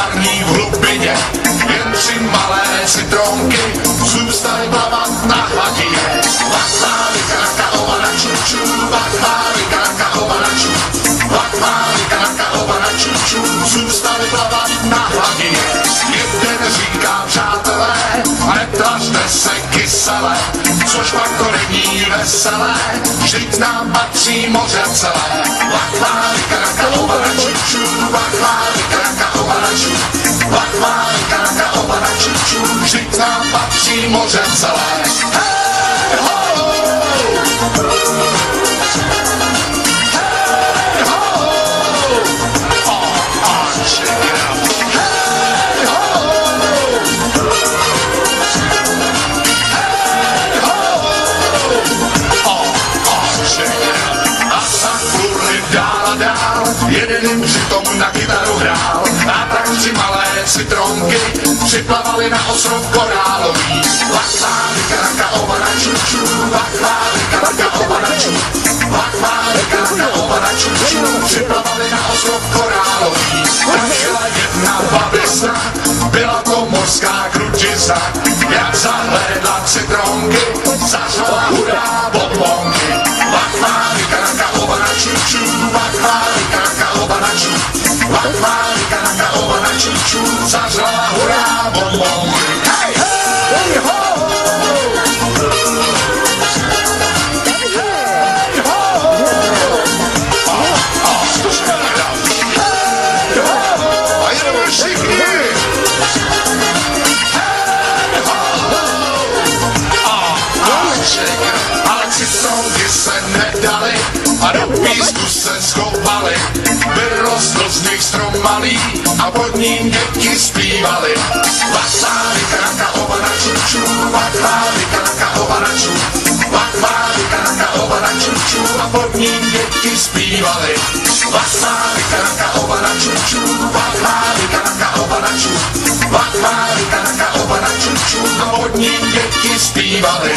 parní v hlubině, jen 3 malé citronky zůstaly plavat na hladině. Vakvály, kraka, ovana, čuču, vakvály, kraka, ovana, ču. Vakvály, kraka, ovana, čuču, zůstaly plavat na hladině. Jeden říká, přátelé, netvařte se kysele, což pak to není veselé, vždyť nám patří moře celé. Vakvály, kraka, ovana, čuču, vakvály, kraka, ovana, ču. Vakvály, kraka, ovana, čuču, vždyť nám patří moře celé. Hej, ho! Hej, ho! Oh, check it out. Hej, ho! Hej, ho! Oh, check it out. A tak furli dál a dál, jeden jim přitom na kytaru hrál. A tak 3 malé citronky připlavaly na ostrov korálový. Vakvály, kraka, ovana, čuču, vakvály, kraka, ovana, ču. Vakvály, kraka, ovana, čuču, připlavaly na ostrov korálový. Byla jedna babisa, byla to mořská krutiza, jak zahlédla citronky, zařvala hurá bonbonky. Vakvály, kraka, ovana, čuču, vakvály, kraka, ovana, ču. Vakvály, kraka, ovana, čuču, zařvala hurá bonbonky. Hej, hej, ho! Hej, ho! Hej, ho! A jedeme všichni! Hej, ho! Ale citronky se nedaly a do písku se schovaly. Vyrostl z nich strom malý a pod ním děti zpívaly. Vakvály, kraka, ovana, čuču, vakvály, kraka, ovana, ču. Vakvály, kraka, ovana, čuču a pod ním děti zpívaly. Vakvály, kraka, ovana, čuču, vakvály, kraka, ovana, ču. Vakvály, kraka, ovana, čuču a pod ním děti zpívaly.